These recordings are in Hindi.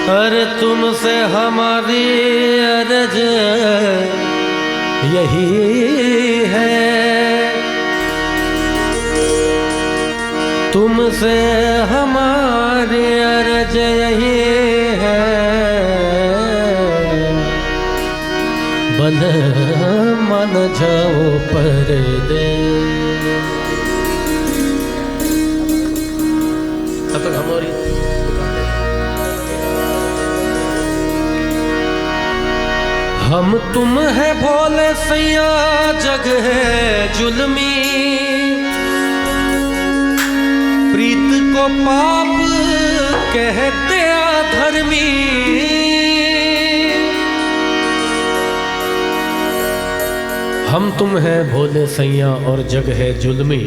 अरे तुमसे हमारी अर्ज यही है, तुमसे हमारी अर्ज यही है, बन मन जाओ परदे। तब तक हमारी हम तुम है भोले सैया, जग है जुल्मी, प्रीत को पाप कहते अधर्मी। हम तुम है भोले सैया और जग है जुल्मी,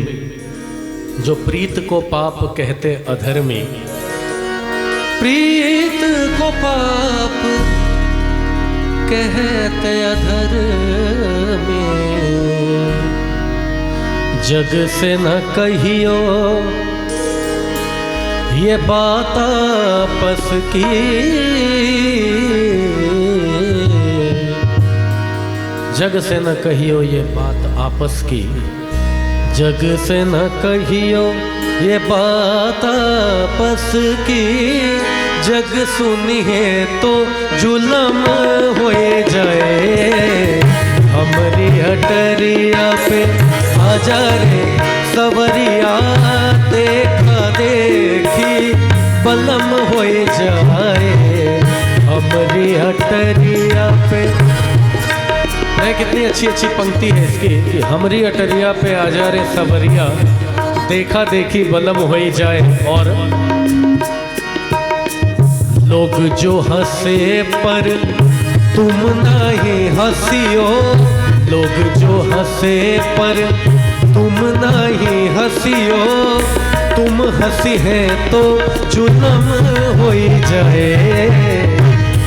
जो प्रीत को पाप कहते अधर्मी। प्रीत को पाप कहते अधर्मी, जग से न कहियो ये बात आपस की, जग से न कहियो ये बात आपस की, जग से न कहियो ये बात आपस की। जग सुनिए तो जुलम हो जाए, हमारी हटरिया पे आजा रे सवरिया, देखा देखी बलम हो जाए, हमारी हटरिया पे। कितनी अच्छी अच्छी पंक्ति है इसकी कि हमारी अटरिया पे आजा रे सवरिया, देखा देखी बलम हो जाए। और लोग जो हंसे पर तुम नहीं हंसियो, लोग जो हंसे पर तुम नहीं हंसियो, तुम हंसी है तो जुल्म हो जाए,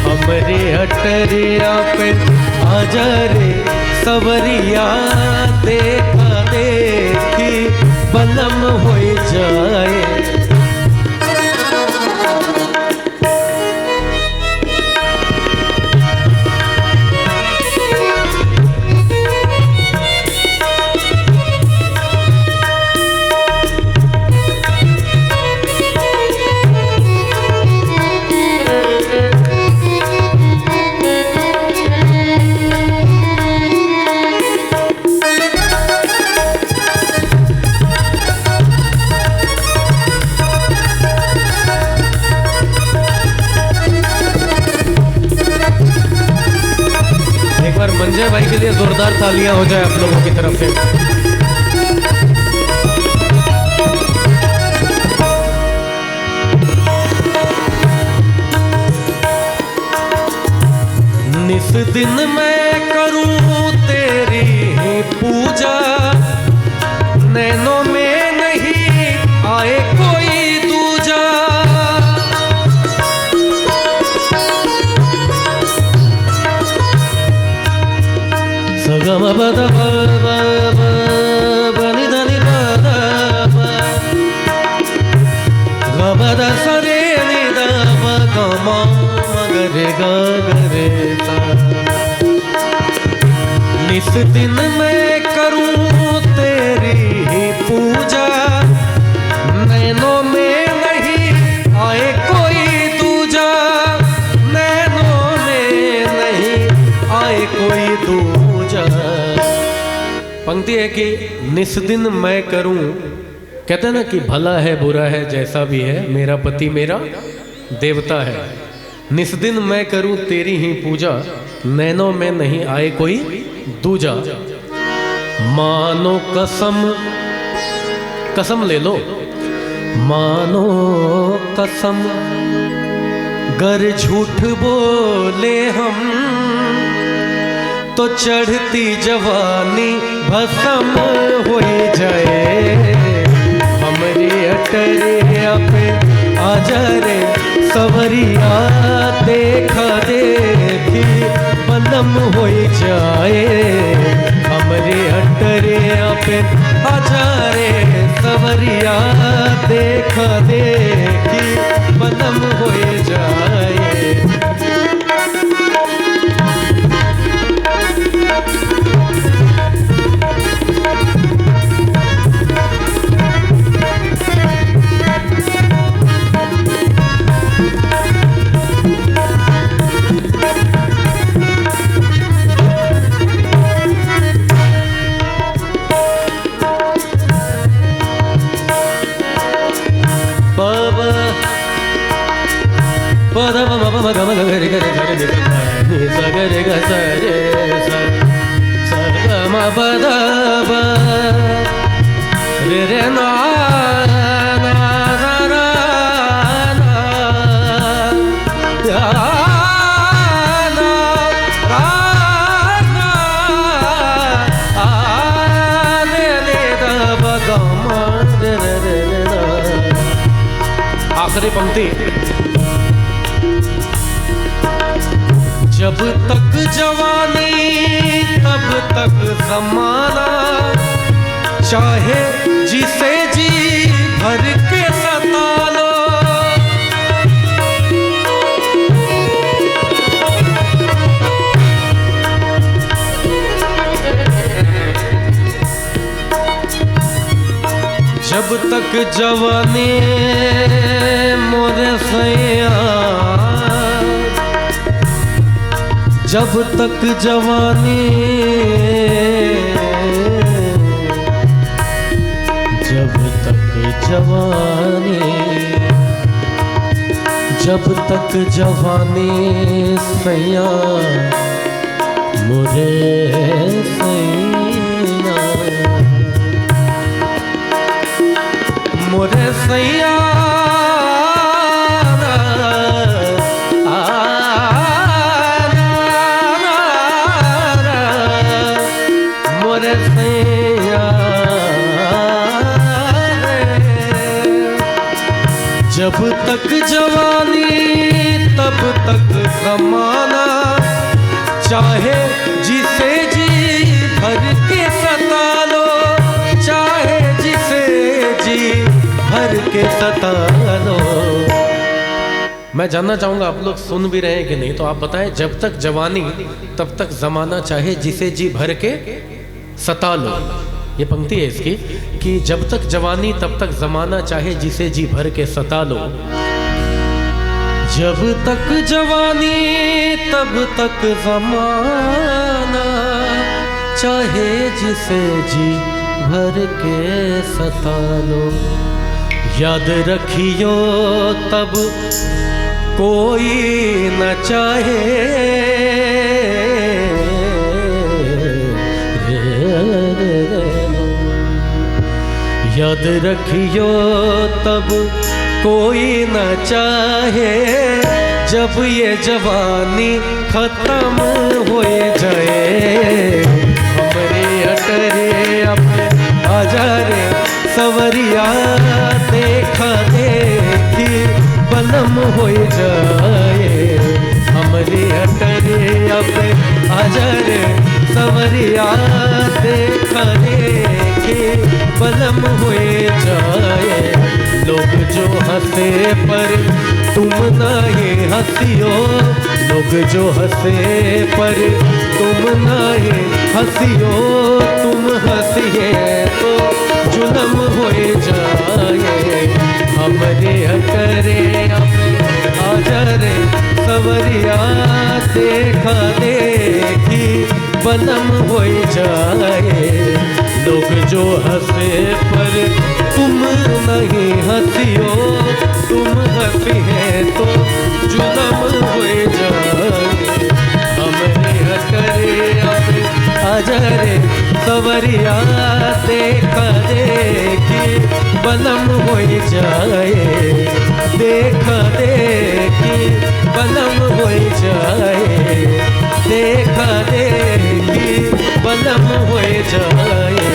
हमारे अटरिया पे आजा रे सवरिया, देखा देखी बलम हो जाए। मंजय भाई के लिए जोरदार तालियां हो जाए आप लोगों की तरफ से। निस दिन मैं करूं तेरी पूजा, नैनों में नहीं आए कोई दूजा। सगम बद बनि धनि बद सरे नि द ग म गरे ग गरे सा। निस दिन मैं करूं तेरी ही पूजा, नैनों में नहीं आए कोई दूजा, नैनों में नहीं आए कोई दूजा। पंक्ति है कि निस दिन मैं करूं, कहते हैं ना कि भला है बुरा है जैसा भी है, मेरा पति मेरा देवता है। निस दिन मैं करूं तेरी ही पूजा, नैनों में नहीं आए कोई दूजा। मानो कसम, कसम ले लो, मानो कसम, गर झूठ बोले हम तो चढ़ती जवानी भस्म हो जाए। हमारी अटरिया पे आजा रे सवरिया, देखा देखी बलम हो जाए। हमारी अटरिया पे आजा रे सवरिया, देखा देखी बलम हो जाए। द प म प म ग म ग ग रे ग रे ग रे नि स ग रे ग स रे स स ग म प द प रे रे ना ना रा रा ना या ना रा ना आ रे रे द प ग म रे रे रे रे ना। आखिरी पंक्ति। जब तक जवानी तब तक ज़माना, चाहे जिसे जी भर के सता लो। जब तक जवानी मोरे सैया, जब तक जवानी, जब तक जवानी, जब तक जवानी सैया मोरे सैया, मोरे सैया जब तक जवानी तब तक ज़माना, चाहे जिसे जी भर के सता लो, चाहे जिसे जी भर के सता लो। मैं जानना चाहूँगा आप लोग सुन भी रहे हैं कि नहीं, तो आप बताएं। जब तक जवानी तब तक ज़माना, चाहे जिसे जी भर के सता लो। ये पंक्ति है इसकी कि जब तक जवानी तब तक ज़माना, चाहे जिसे जी भर के सता लो। जब तक जवानी तब तक ज़माना, चाहे जिसे जी भर के सता लो। याद रखियो तब कोई न चाहे, याद रखियो तब कोई न चाहे, जब ये जवानी खत्म हो जाए। हमरे अटरे अपने आजा रे सवरिया, देखा देखी बलम हो जाए। हमरे अटरे अपने आजा रे सवरिया, देखा देखी बलम हुए जाए। लोग जो हंसे पर तुम नहीं हंसियो, लोग जो हंसे पर तुम नहीं हंसियो, तुम हंसिए तो जुलम हुए जाए। हमरे करे आजा रे सवरिया, देखा देखी बलम हो जाए। लोग जो हंसे पर तुम नहीं हंसियो, तुम हंसी है तो जुलम हो जाए। हमरे करे आजा रे सवरिया, देखा देखी बलम हो जाए। देखा देखी बलम हो जाए, देखा देखी बलम हो जाए।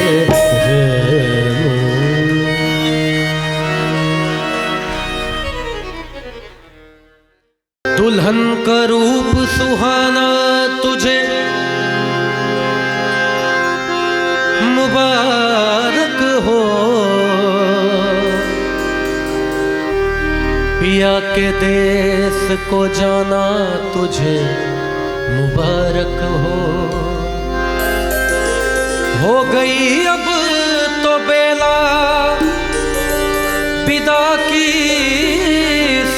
दुल्हन का रूप सुहाना तुझे मुबारक हो, पिया के देश को जाना तुझे मुबारक हो गई अब तो बेला विदा की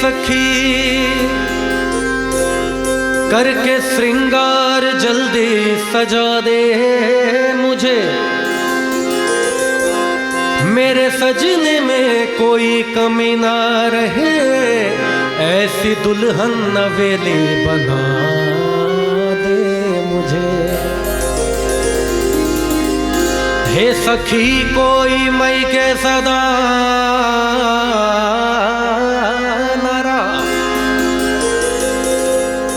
सखी, करके श्रृंगार जल्दी सजा दे मुझे। मेरे सजने में कोई कमी ना रहे, ऐसी दुल्हन नवेली बना दे मुझे। हे सखी कोई मई के सदा नारा।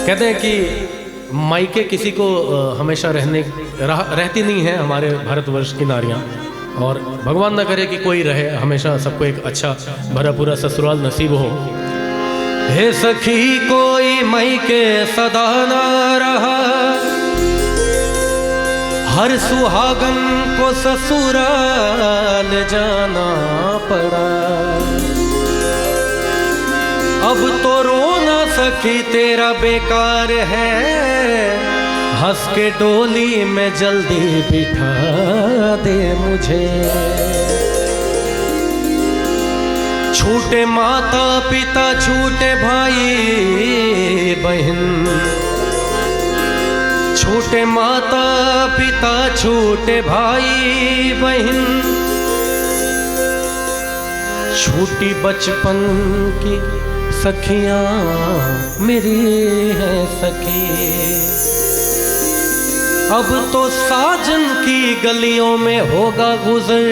कहते हैं कि मायके किसी को हमेशा रहती नहीं है हमारे भारतवर्ष की नारियां, और भगवान ना करे कि कोई रहे, हमेशा सबको एक अच्छा भरा पूरा ससुराल नसीब हो। हे सखी कोई मायके सदा ना रहा, हर सुहागन को ससुराल जाना पड़ा। अब तो रोना सखी तेरा बेकार है, हंस के डोली में जल्दी बिठा दे मुझे। छूटे माता पिता छूटे भाई बहन, छूटे माता पिता छूटे भाई बहन, छूटी बचपन की सखियां मेरी है सखी। अब तो साजन की गलियों में होगा गुजर,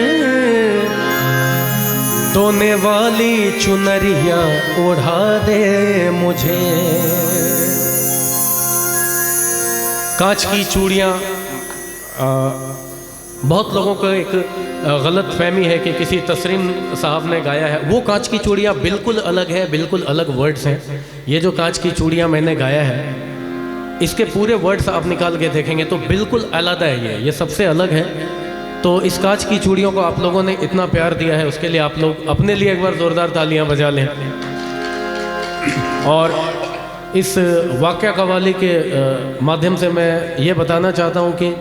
दोने वाली चुनरिया ओढ़ा दे मुझे। कांच की चूड़ियाँ, बहुत लोगों को एक गलत फहमी है कि किसी तसरीम साहब ने गाया है। वो कांच की चूड़ियाँ बिल्कुल अलग है, बिल्कुल अलग वर्ड्स हैं। ये जो कांच की चूड़ियाँ मैंने गाया है, इसके पूरे वर्ड्स आप निकाल के देखेंगे तो बिल्कुल अलग है। ये सबसे अलग है। तो इस कांच की चूड़ियों को आप लोगों ने इतना प्यार दिया है, उसके लिए आप लोग अपने लिए एक बार ज़ोरदार तालियां बजा लें। और इस वाक़या कव्वाली के माध्यम से मैं ये बताना चाहता हूँ कि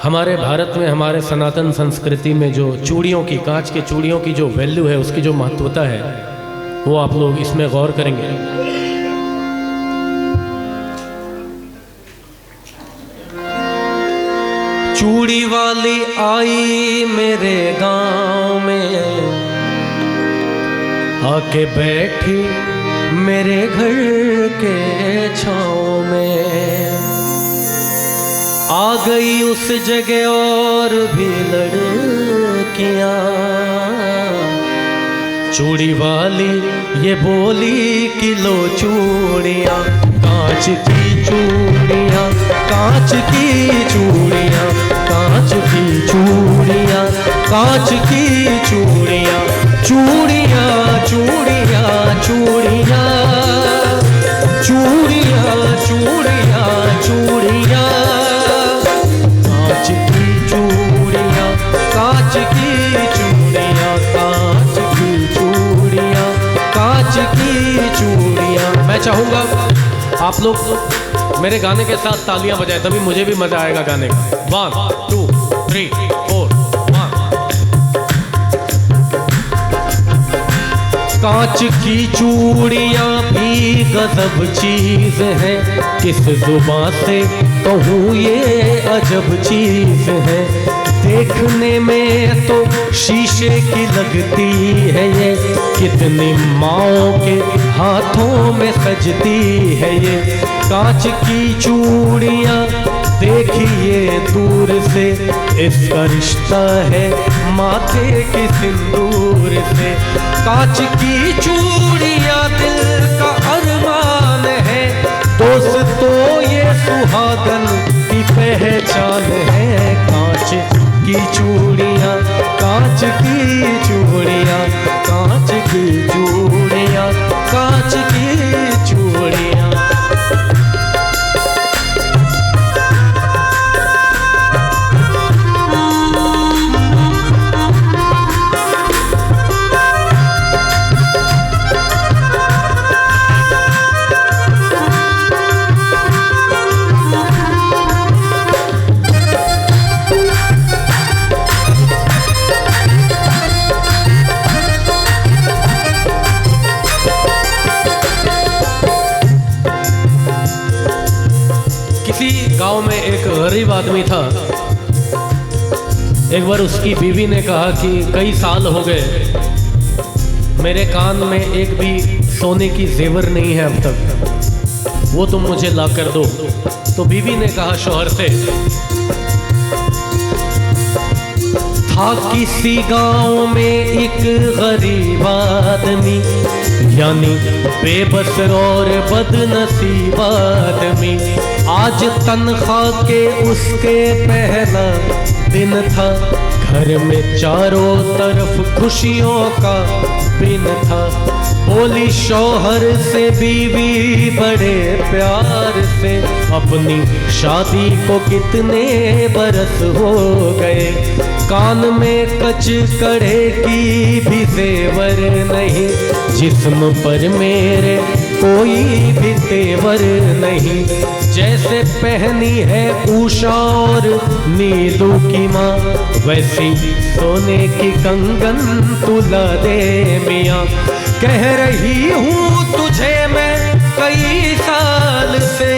हमारे भारत में, हमारे सनातन संस्कृति में जो चूड़ियों की, कांच के चूड़ियों की जो वैल्यू है, उसकी जो महत्वता है, वो आप लोग इसमें गौर करेंगे। चूड़ी वाली आई मेरे गांव में, आके बैठी मेरे घर के छाँव में। आ गई उस जगह और भी लड़कियां, चूड़ी वाली ये बोली कि लो चूड़ियाँ, कांच की चूड़ियाँ, कांच की चूड़ियाँ, कांच की चूड़ियाँ, कांच की चूड़ियाँ, चूड़ियाँ चूड़ियाँ चूड़ियाँ चूड़ियाँ चूड़ियाँ चूड़ियाँ, कांच की चूड़ियाँ, कांच की चूड़ियाँ, कांच की चूड़ियाँ, कांच की चूड़ियाँ। मैं चाहूँगा आप लोग मेरे गाने के साथ तालियां बजाएं, तभी मुझे भी मजा आएगा गाने का। 1 2 3 4 1। कांच की चूड़ियां भी गजब चीज है, किस जुबान से कहूँ ये अजब चीज है। देखने में तो शीशे की लगती है ये, कितनी माँओं के हाथों में सजती है ये। कांच की चूड़ियाँ देखिए दूर से, इसका रिश्ता है माथे की सिंदूर से। कांच की चूड़ियाँ दिल का अरमान है, दोस्तों ये सुहागन की पहचान है। कांच की चूड़ियाँ, कांच की चूड़ियाँ, कांच की चूड़ियाँ, कांच की चूड़ियाँ। गांव में एक गरीब आदमी था। एक बार उसकी बीवी ने कहा कि कई साल हो गए, मेरे कान में एक भी सोने की जेवर नहीं है अब तक, वो तुम मुझे ला कर दो। तो बीवी ने कहा शौहर से, था किसी गांव में एक गरीब आदमी, यानी बेबस और बदनसीब आदमी। आज तनख्वाह के उसके पहला दिन था, घर में चारों तरफ खुशियों का दिन था। बोली शौहर से बीवी बड़े प्यार से, अपनी शादी को कितने बरस हो गए, कान में कच कड़े की भी जेवर नहीं, जिस्म पर मेरे कोई भी तेवर नहीं। जैसे पहनी है उषा और नीलू की माँ, वैसी सोने की कंगन तुला दे मियाँ। कह रही हूँ तुझे मैं कई साल से,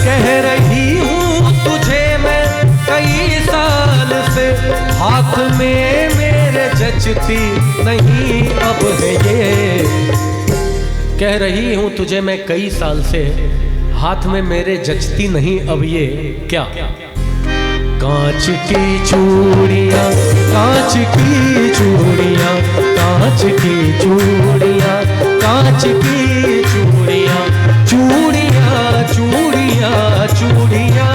कह रही हूँ तुझे मैं कई साल से, हाथ में मेरे जचती नहीं अब है ये। कह रही हूँ तुझे मैं कई साल से, हाथ में मेरे जचती नहीं अब ये क्या। कांच की चूड़ियाँ, कांच की चूड़ियाँ, कांच की चूड़ियाँ, कांच की चूड़ियाँ, चूड़ियाँ चूड़ियाँ चूड़ियाँ,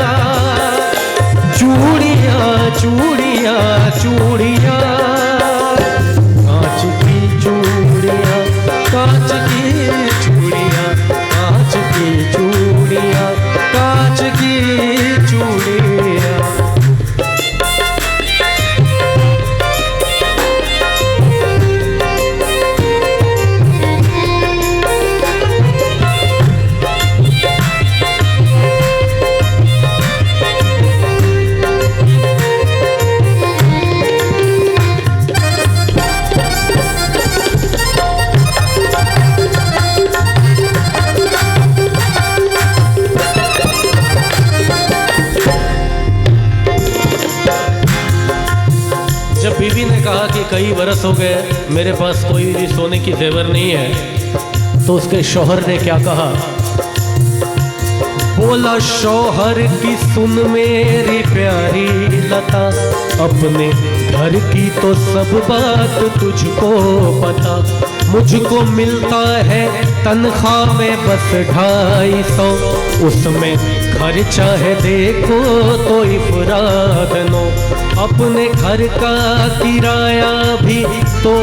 चूड़ियाँ चूड़ियाँ चूड़ियाँ, कांच की चूड़ियाँ, कांच की चूड़ियाँ, कांच की चूड़ियाँ, कांच की चूड़ियाँ। जब बीवी ने कहा कि कई बरस हो गए मेरे पास कोई भी सोने की जेवर नहीं है, तो उसके शौहर ने क्या कहा। बोला शौहर की सुन मेरी प्यारी लता, अपने घर की तो सब बात तुझको पता। मुझको मिलता है तनख्वाह में बस 250, उसमें खर्चा है देखो तो इफरादनो। अपने घर का किराया भी तो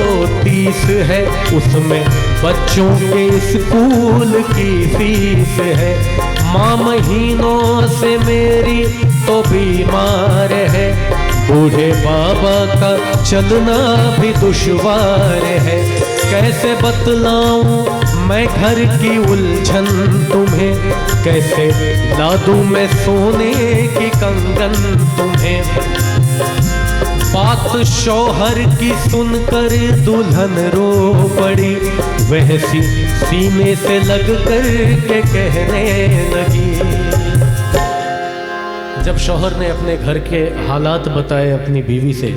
30 है, उसमें बच्चों के स्कूल की फीस है। माँ महीनों से मेरी तो बीमार है, बूढ़े बाबा का चलना भी दुश्वार है। कैसे बतलाऊं मैं घर की उलझन तुम्हें, कैसे ला दूं मैं सोने की कंगन तुम्हें। बात शौहर की सुनकर दुल्हन रो पड़ी, वह सीने से लग कर के कहने लगी। जब शौहर ने अपने घर के हालात बताए अपनी बीवी से,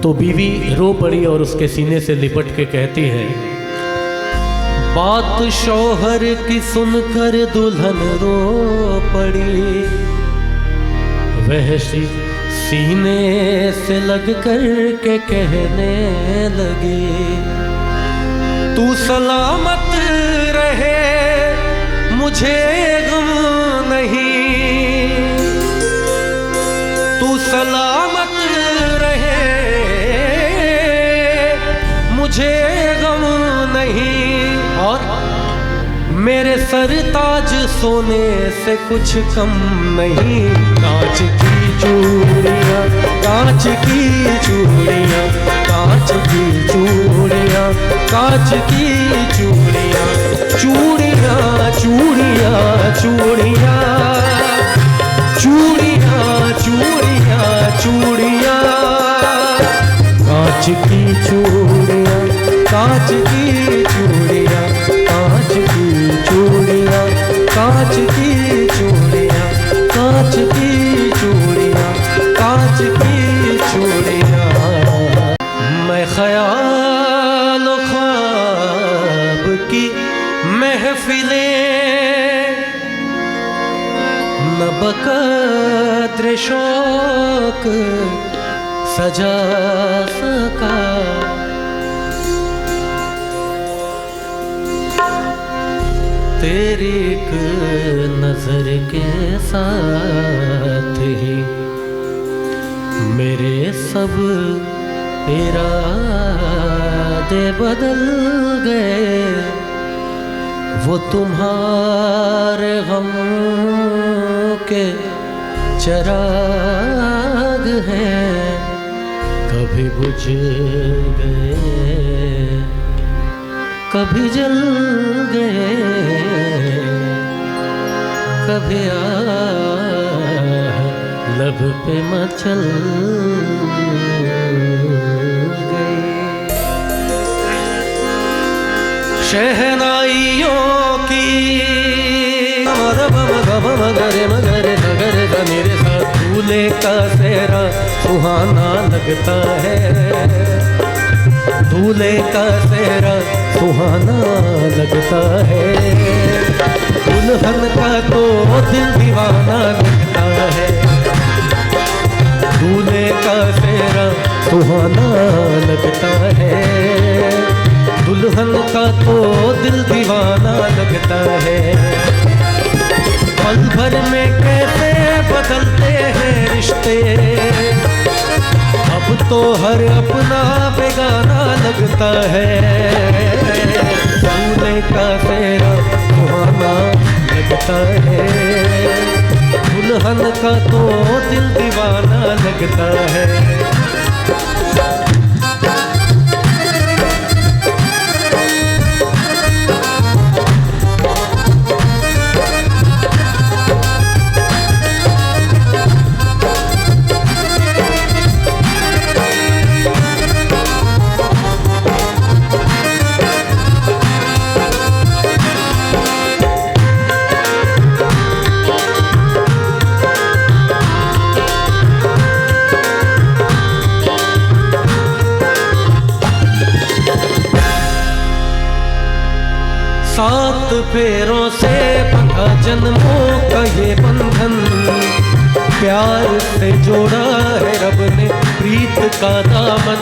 तो बीवी रो पड़ी और उसके सीने से लिपट के कहती है, बात शौहर की सुनकर दुल्हन रो पड़ी, वह सीने से लग कर के कहने लगी। तू सलामत रहे मुझे गम नहीं, तू सलामत रहे मुझे गम नहीं। और मेरे सरताज सोने से कुछ कम नहीं। कांच की चूड़ियाँ, कांच की चूड़ियाँ, कांच की चूड़ियाँ, कांच की चूड़ियाँ, चूड़ियाँ चूड़ियाँ चूड़ियाँ, चूड़ियाँ चूड़ियाँ चूड़ियाँ, कांच की चूड़ियाँ, कांच की चूड़ियाँ, कांच की चूड़ियाँ, कांच की चूड़ियाँ। महफिलें न बकद्र शौक सजा सका, तेरी एक नजर के साथ ही मेरे सब इरादे बदल गए। वो तुम्हारे गम के चिराग हैं, कभी बुझ गए कभी जल गए, कभी लब पे मचल गए। शहनाइयों की मगरे मगरे नगर का मेरे साथ दूल्हे का सेहरा सुहाना लगता है, दूल्हे का सेहरा सुहाना लगता है। दुल्हन का तो दिल दीवाना लगता है, दूल्हे का सेहरा सुहाना लगता है। दुल्हन का तो दिल दीवाना लगता है। पल भर में कैसे बदलते हैं रिश्ते, अब तो हर अपना बेगाना लगता है। दूल्हे का सेहरा सुहाना लगता है, दुल्हन का तो दिल दीवाना लगता है। सात फेरों से बंधा जन्मों का ये बंधन, प्यार से जोड़ा है रब ने प्रीत का दामन।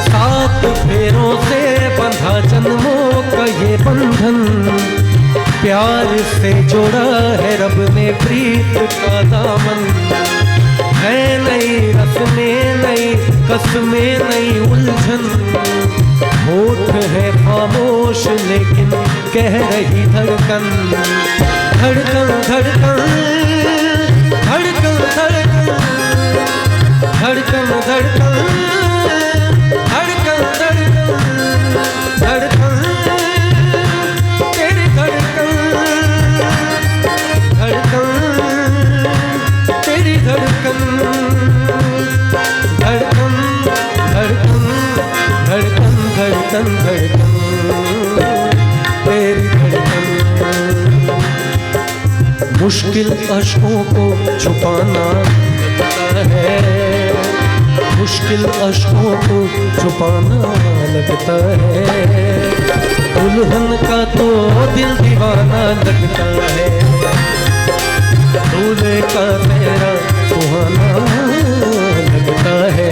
सात फेरों से बंधा जन्मों का ये बंधन, प्यार से जोड़ा है रब ने प्रीत का दामन। है नई रस्में नई कसमें नई उलझन, होठ है खामोश लेकिन कह रही धड़कन। धड़कन धड़कन धड़कन धड़कन धड़कन धड़कन धड़कन धड़कन धड़कन तेरी धड़कन धड़कन तेरी धड़कन धड़कन धड़कन धड़कन धड़कन धड़कन तेरी धड़कन। मुश्किल अश्कों को छुपाना लगता है, मुश्किल अश्कों को छुपाना लगता है। दुल्हन का तो दिल दीवाना लगता है, दूल्हे का सेहरा सुहाना लगता है।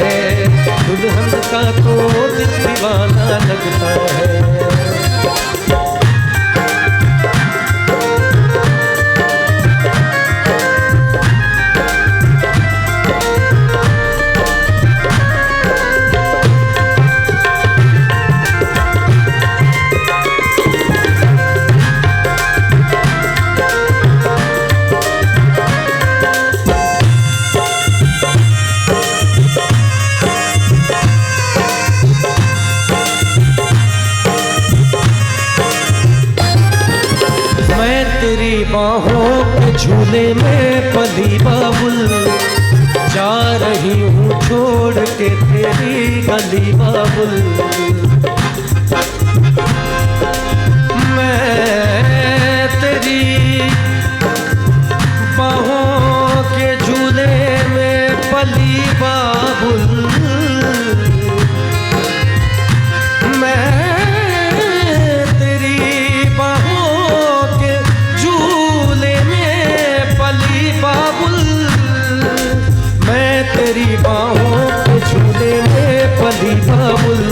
दुल्हन का तो दिल दीवाना लगता है। तेरी बाहों के झूले में पली बाबुल, जा रही हूँ छोड़ के तेरी गली बाबुल। मैं तेरी बाहों के झूले में पली बाबुल, तेरी बाहों के झूले में पली बाबुल,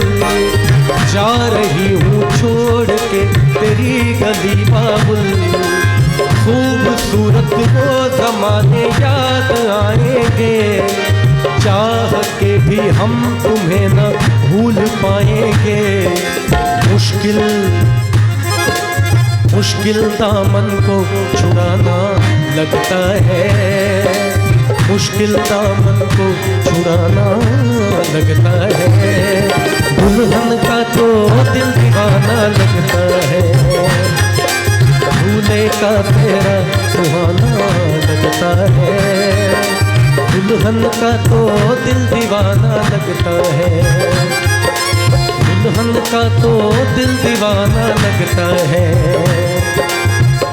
जा रही हूँ छोड़ के तेरी गली बाबुल। खूबसूरत वो जमाने याद आएंगे, चाह के भी हम तुम्हें न भूल पाएंगे। मुश्किल दामन को छुड़ाना लगता है, मुश्किल दामन को छुड़ाना लगता है। दुल्हन का तो दिल दीवाना लगता है, दूल्हे का तेरा सुहाना लगता है। दुल्हन का तो दिल दीवाना लगता है, दुल्हन का तो दिल दीवाना लगता है,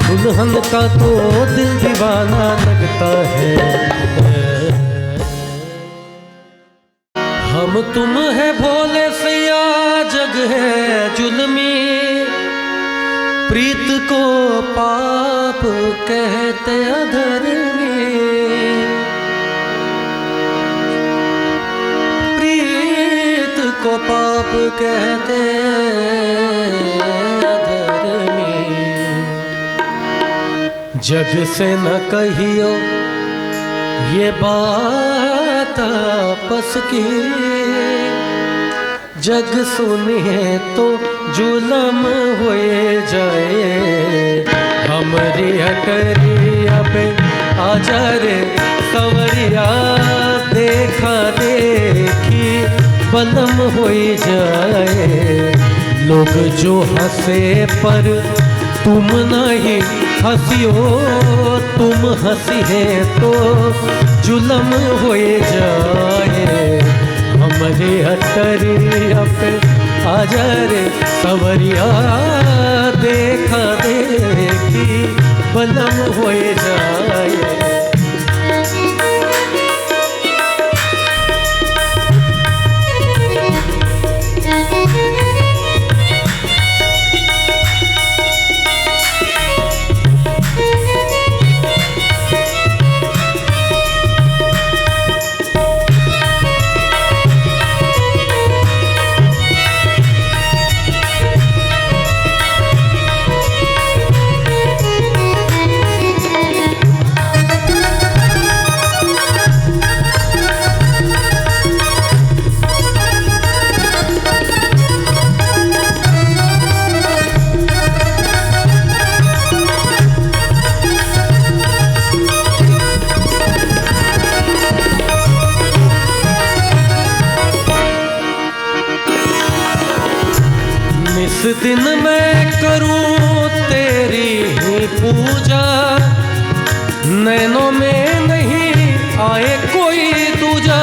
दुल्हन का तो दिल दीवाना लगता है। हम तुम है भोले सिया जग है जुल्मी, प्रीत को पाप कहते अधर्मी, प्रीत को पाप कहते अधर्मी। जग से न कहियो ये बात आपस की, जग सुनिए तो जुलम होए जाए। हमरी हटरिया पे आजा रे सवरिया, देखा देखी बलम होए जाए। लोग जो हंसे पर तुम नहीं हंसियो, तुम हंसी है तो जुलम होए जाए। हमरे हटरिया पे आजा रे सवरिया, देखा देखी बलम होए जाए। इस दिन मैं करूं तेरी ही पूजा, नैनों में नहीं आए कोई दूजा।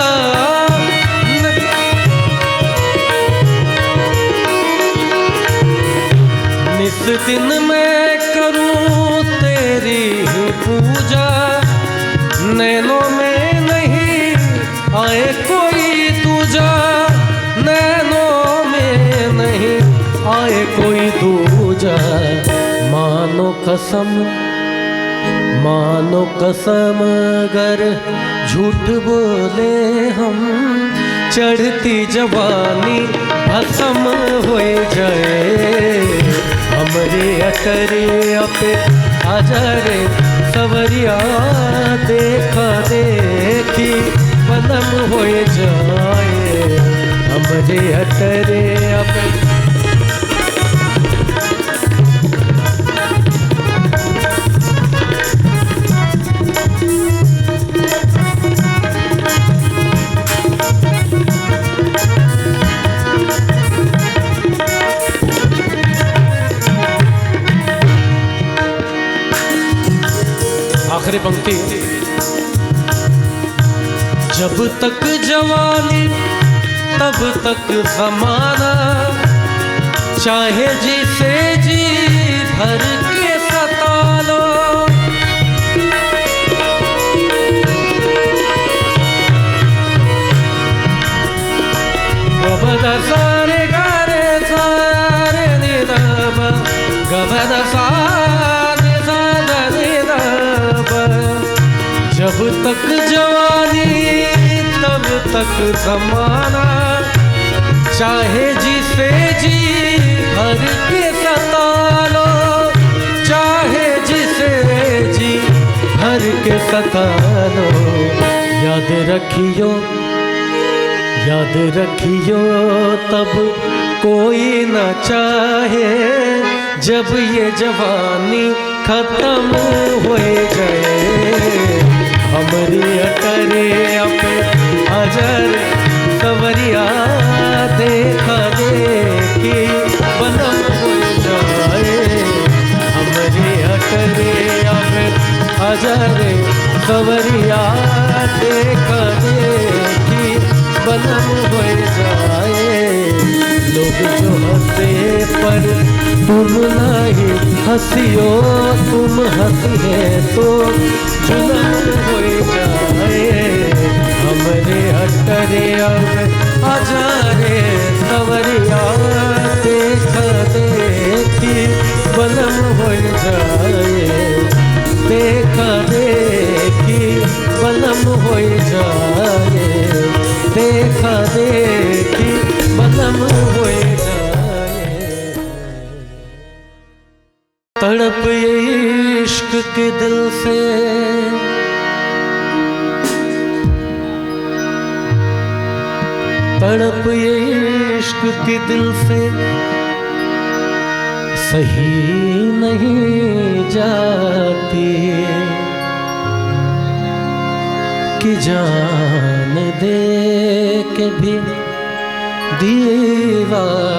इस दिन मैं करूं तेरी ही पूजा, नैनों में नहीं आए कोई दूजा, नैनों में नहीं आए कोई दूजा। मानो कसम अगर झूठ बोले हम, चढ़ती जवानी भस्म हो जाए। हमरे अटरिया पे आजा रे सवरिया, देखा देखी बलम हो जाए। हमरे अटरिया पे आखिरी पंक्ति। जब तक जवानी तब तक ज़माना, चाहे जिसे जी भर के सता लो। गबदा सारे गारे सारे निदब, गबदा सारे सारे निदब। जब तक जवानी तक जमाना, चाहे जिसे जी भर के सता लो, चाहे जिसे जी भर के सता लो। याद रखियो, याद रखियो तब कोई न चाहे, जब ये जवानी खत्म हो जाए। हमरी अटरे अपे अजर सवरिया देखा देखी बनम हो जाए। हमरी अटरे अपे अजर सवरिया देखा देखी बनम हो जाए। लोग जो हंसे पर तुम नहीं हंसियो, तुम हंसिए तो जुल्म हो जाए। हमरे हटरे अब आजारे सवरिया देखा देखी बनम हो जाए। देखा देखी बनम हो जाए। देखा देखी बनम हो जाए। तड़प ये इश्क के दिल से, तड़प ये इश्क के दिल से सही नहीं जाती, कि जान दे के भी दीवानगी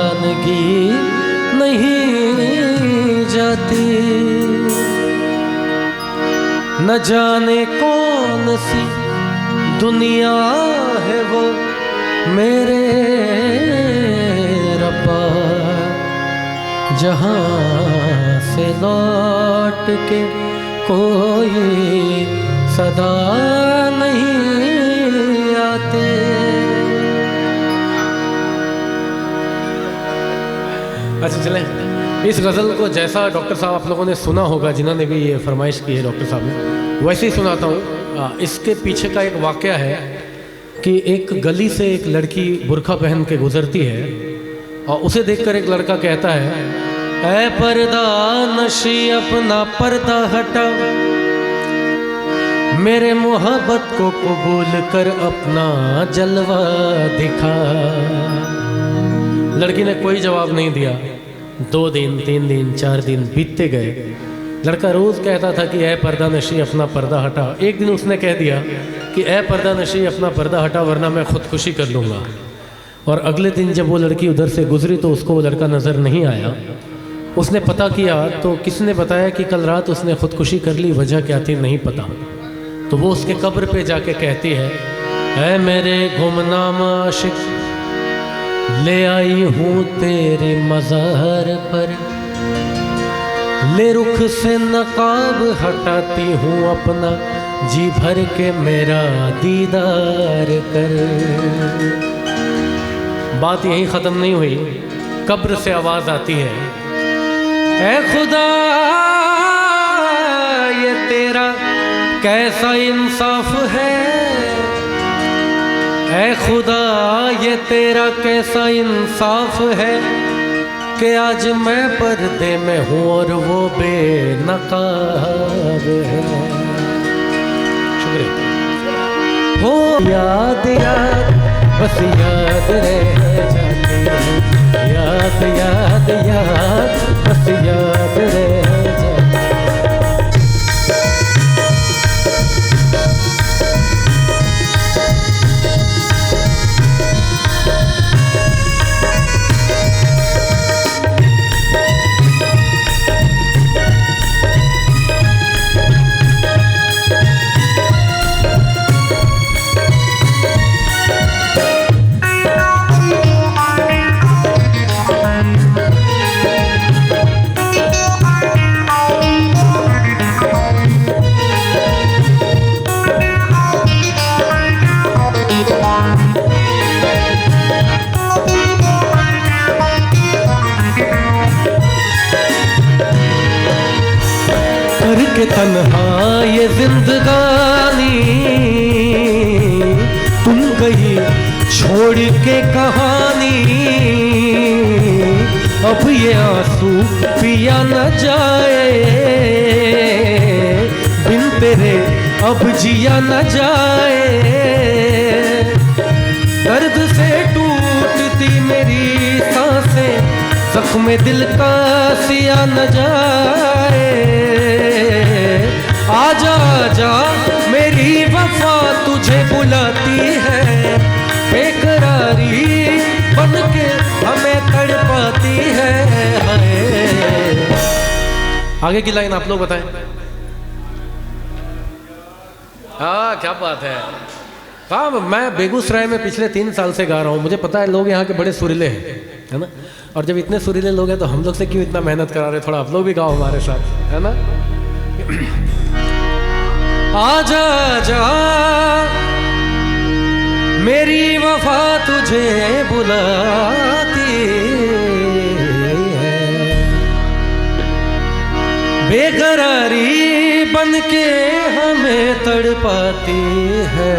नहीं जाती। न जाने कौन सी दुनिया है वो मेरे रब्बा, जहाँ से लौट के कोई सदा नहीं आते। अच्छा चलें, इस गज़ल को जैसा डॉक्टर साहब आप लोगों ने सुना होगा, जिन्होंने भी ये फरमाइश की है डॉक्टर साहब ने, वैसे ही सुनाता हूँ। इसके पीछे का एक वाक़या है कि एक गली से एक लड़की बुर्खा पहन के गुजरती है और उसे देखकर एक लड़का कहता है, ऐ पर्दा नशी अपना पर्दा हटा, मेरे मोहब्बत को कबूल कर अपना जलवा दिखा। लड़की ने कोई जवाब नहीं दिया। 2 दिन 3 दिन 4 दिन बीतते गए। लड़का रोज़ कहता था कि ऐ पर्दा नशी अपना पर्दा हटा। एक दिन उसने कह दिया कि ऐ पर्दा नशी अपना पर्दा हटा वरना मैं ख़ुदकुशी कर लूँगा। और अगले दिन जब वो लड़की उधर से गुजरी तो उसको वो लड़का नज़र नहीं आया। उसने पता किया तो किसने बताया कि कल रात उसने ख़ुदकुशी कर ली, वजह क्या थी नहीं पता। तो वो उसके कब्र पे जाके कहती है, ऐ मेरे गुमनाम आशिक, ले आई हूँ तेरे मज़ार पर, ले रुख से नकाब हटाती हूँ अपना, जी भर के मेरा दीदार कर। बात यहीं ख़त्म नहीं हुई, कब्र से आवाज़ आती है, ऐ खुदा ये तेरा कैसा इंसाफ है, ऐ खुदा ये तेरा कैसा इंसाफ है कि आज मैं पर्दे में हूँ और वो बेनकाब है। शुक्रिया। हो याद याद बस याद रह जाती है, याद याद याद बस याद रह जाती है। करके तन्हा ये जिंदगानी तुम गई छोड़ के कहानी, अब ये आंसू पिया न जाए, बिन तेरे अब जिया न जाए। दर्द से टूटती मेरी सांसें, जख्म दिल का सिया न जाए। आजा आजा मेरी वफा तुझे बुलाती है, बेकरारी बनके हमें तड़पाती है। आगे की लाइन आप लोग बताएं। हाँ क्या बात है। हाँ मैं बेगूसराय में पिछले 3 साल से गा रहा हूँ, मुझे पता है लोग यहाँ के बड़े सुरीले हैं, है ना। और जब इतने सुरीले लोग हैं तो हम लोग से क्यों इतना मेहनत करा रहे, थोड़ा आप लोग भी गाओ हमारे साथ, है ना। आजा आजा मेरी वफा तुझे बुलाती है, बेकरारी बनके हमें तड़पाती है।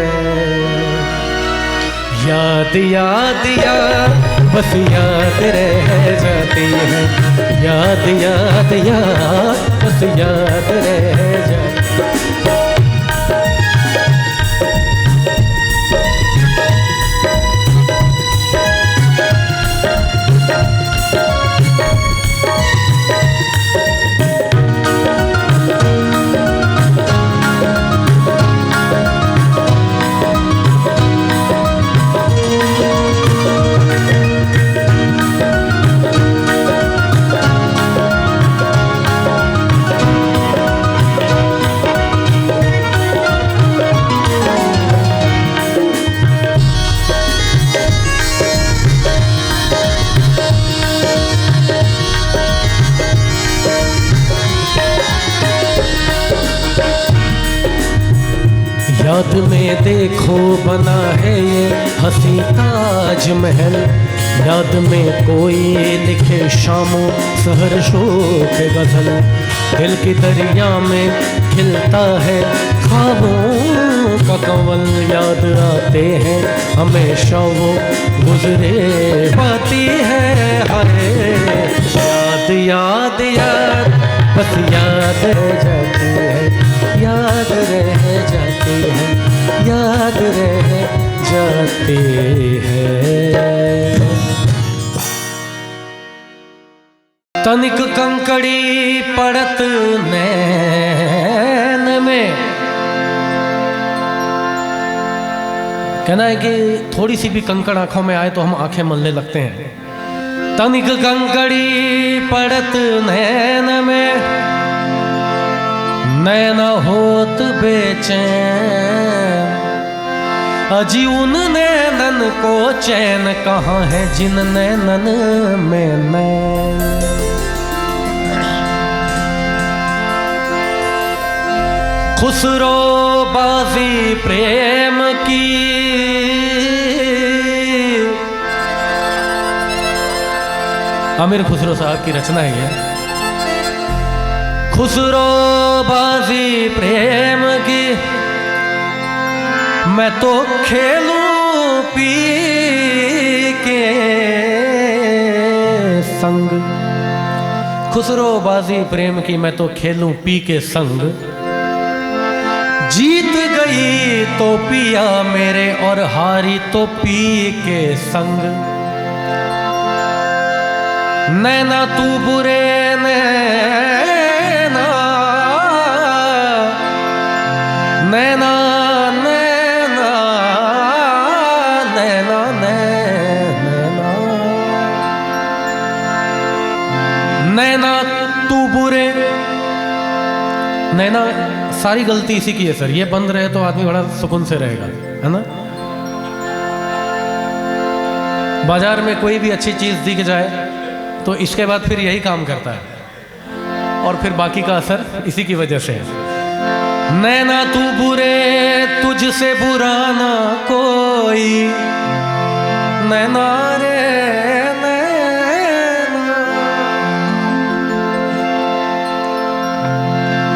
याद याद याद बस याद रह जाती है, याद याद याद बस याद रह जाती है। याद में देखो बना है ये हंसी ताजमहल, याद में कोई लिखे शामों सहर शोक गजल, दिल की दरिया में खिलता है ख्वाबों का कंवल। याद आते हैं हमेशा वो गुजरे बाती है, हाय याद याद याद बस याद रह जाती है, याद रह जाती है, याद रह जाती है। तनिक कंकड़ी पड़त नैन में, कहना है कि थोड़ी सी भी कंकड़ आंखों में आए तो हम आंखें मलने लगते हैं। तनिक कंकड़ी पड़त नैन में, नैना होत बेचैन, अजी उन नैनन को चैन कहाँ है जिन नैनन में नैन। खुसरो बाजी प्रेम की, अमीर खुसरो साहब की रचना है ये। खुसरो बाजी प्रेम की, मैं तो खेलूं पी के संग। खुसरो बाजी प्रेम की मैं तो खेलूं पी के संग, जीत गई तो पिया मेरे और हारी तो पी के संग। नैना तू बुरे नैना, नैना नैना नैना नैना, नैना तू बुरे नैना। सारी गलती इसी की है सर, ये बंद रहे तो आदमी बड़ा सुकून से रहेगा, है ना। बाजार में कोई भी अच्छी चीज दिख जाए तो इसके बाद फिर यही काम करता है, और फिर बाकी का असर इसी की वजह से है। नैना तू बुरे तुझसे बुरा ना कोई, नैना रे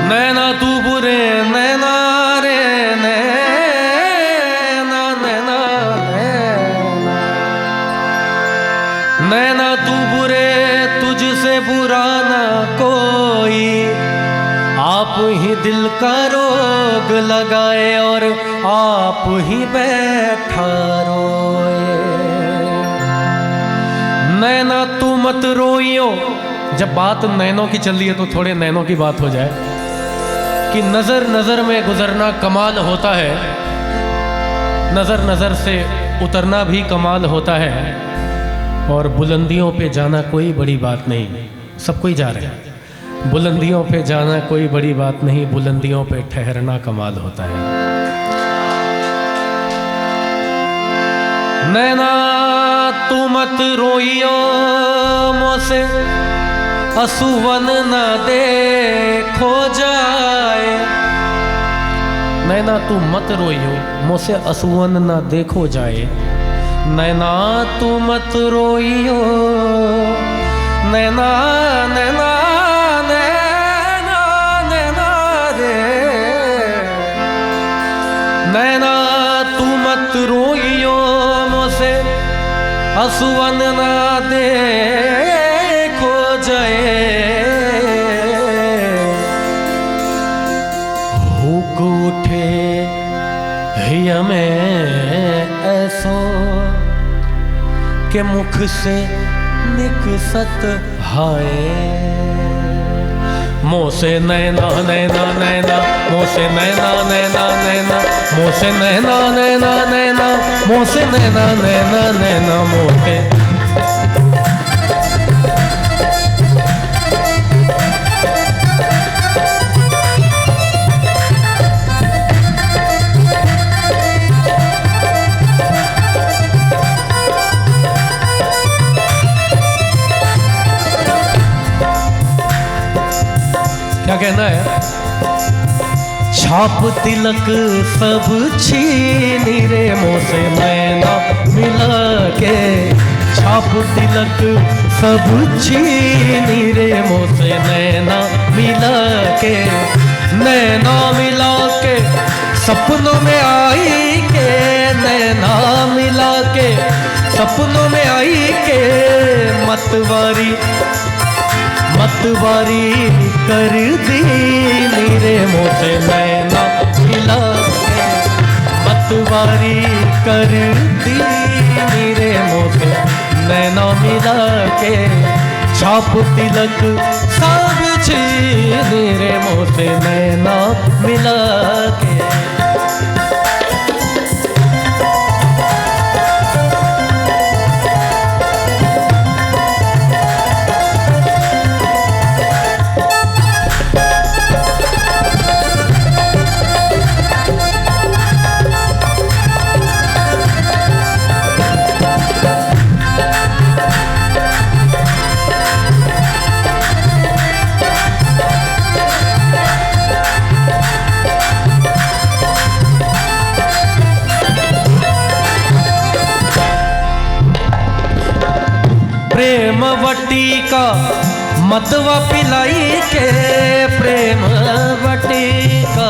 नैना तू बुरे नैना रे नैना नैना ही दिल का रोग लगाए और आप ही बैठा रोए। नैना तू मत रोइयो। जब बात नैनों की चल रही है तो थोड़े नैनों की बात हो जाए कि नजर नजर में गुजरना कमाल होता है, नजर नजर से उतरना भी कमाल होता है, और बुलंदियों पे जाना कोई बड़ी बात नहीं। सब कोई जा रहे हैं। बुलंदियों पे जाना कोई बड़ी बात नहीं, बुलंदियों पे ठहरना कमाल होता है। नैना तू मत रोइयो मोसे असुवन न देखो जाए। नैना तू मत रोइयो मोसे असुवन न देखो जाए। नैना तू मत रोइयो, नैना नैना नैना नैना रे। नैना तू मत रोइयो मोसे असुवन न देखो जाए। हुक उठे हिया में ऐसो के मुख से निकसत हाय। मुँह से नैना नैना नैना, मुँह से नैना नैना नैना, मुँह से नैना नैना नैना, मुँह से नैना नैना नैना, मुँह से। क्या कहना है? छाप तिलक सब छीनी रे मुँह से नैना मिला के। छाप तिलक सब छीनी रे मुँह से नैना मिला के। नैना मिला के सपनों में आई के। नैना मिला के सपनों में आई के। मतवारी मतवारी कर दी मेरे मुँह से नैना मिला के। मतवारी कर दी मेरे मुँह से नैना मिला के। छाप तिलक सब छीन मेरे मुँह से नैना मिला के। प्रेम वटिका मदवा पिलाई के। प्रेम वटिका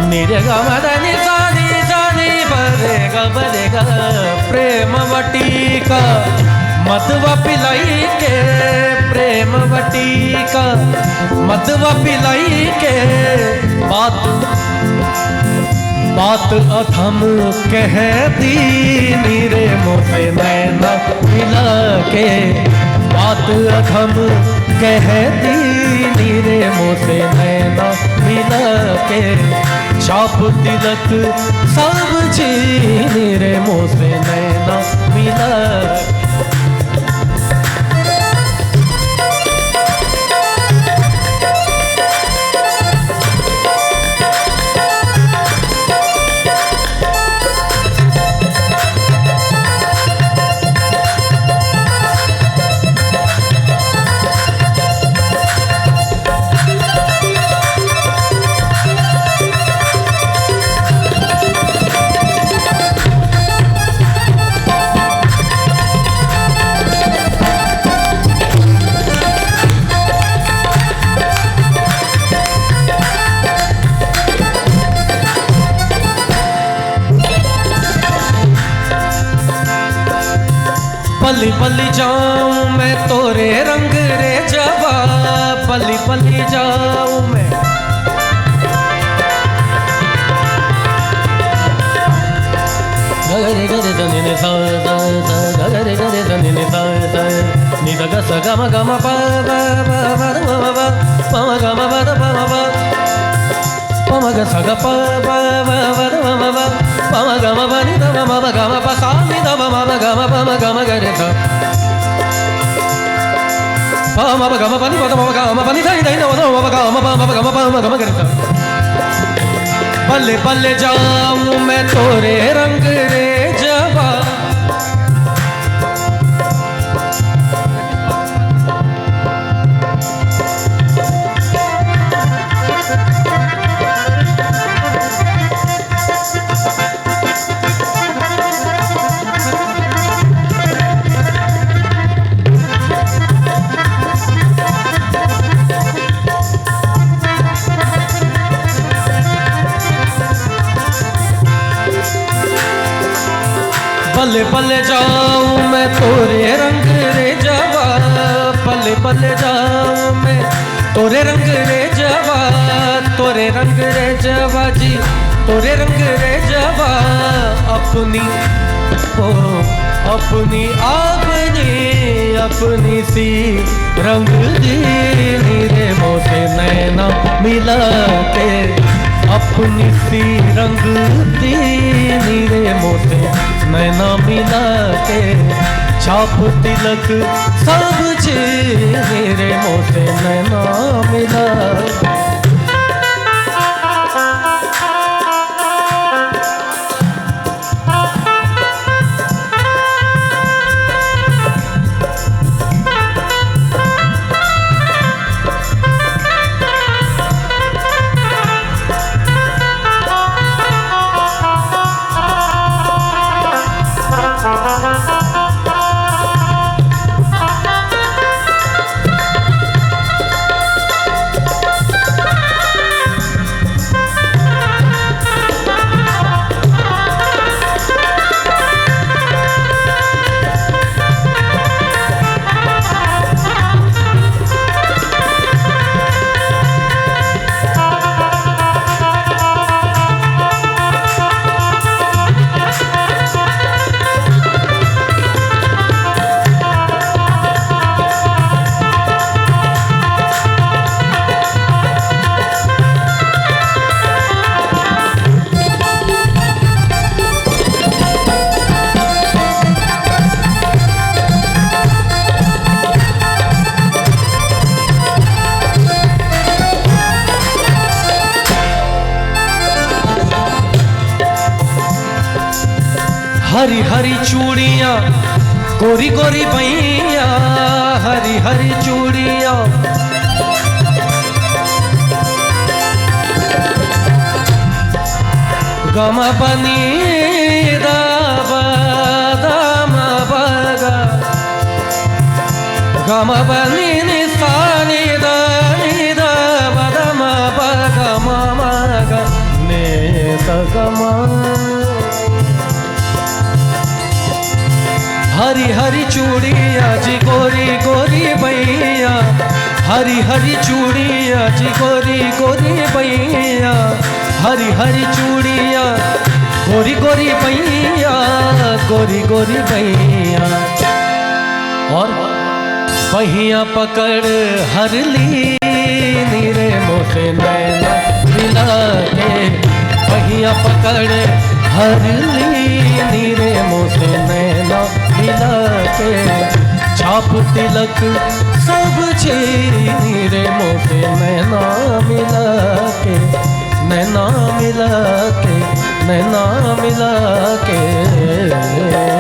निरेगा मदनी सानी सानी बरेगा बरेगा। प्रेम वटिका मदवा पिलाई के। प्रेम वटिका मदवा पिलाई के। बात अथम कह दी मेरे मुँह से नैना मिला के। बात अथम कह दी मेरे मुँह से नैना मिला के। छाप तिलक सब छीन मेरे मुँह से नैना मिला। पली पली जाऊं मैं तोरे रंग रे जवा, पली पली जाऊं मैं। गरे गरे धनी ने सा सा सा, गरे गरे धनी ने सा सा, नि द ग स ग म ग म प प प प म म प प म ग म प द प म प प म ग स ग प प प प द म म प प म ग म प नि द म म प ग म प सा नि द म म प ग म प म ग म ग रे सा प म प ग म प नि प द म प ग म प नि द द म म प ग म प म प ग म प म ग म ग रे सा। पले पले जाऊं मैं तोरे रंग रे जवा, पले पले जाऊं मैं तोरे रंग रे जवा, पले पले जाऊं मैं तोरे रंग रे जवा, तोरे रंग रे जवा जी, तोरे रंग रे जवा। अपनी ओ अपनी आपने अपनी सी रंग दी रे मोसे नैना मिला के, अपनी सी रंग दी रे मोसे नैना मिला के। छाप तिलक सब चीज मेरे मोसे नैना मिला। हरी हरी चूड़ियाँ गोरी गोरी बैया, हरी हरी चूड़ियाँ गम बनी दाम बगा, गम बनी निशानी दानी दम बगा मामा गा ने सगमा। हरी हरी चूड़िया जी गोरी गोरी बैया, हरी हरी चूड़िया जी गोरी गोरी बैया, हरी हरी चूड़िया गोरी गोरी बैया, गोरी गोरी बैया। और पहिया पकड़ हर ली नीरे मोसे नैना मिला के, पहिया पकड़ हर ली नीरे मोसे नैना मिला के। छाप तिलक सब चीज रे मोसे नैना मिला के, नैना मिला के, नैना मिला के।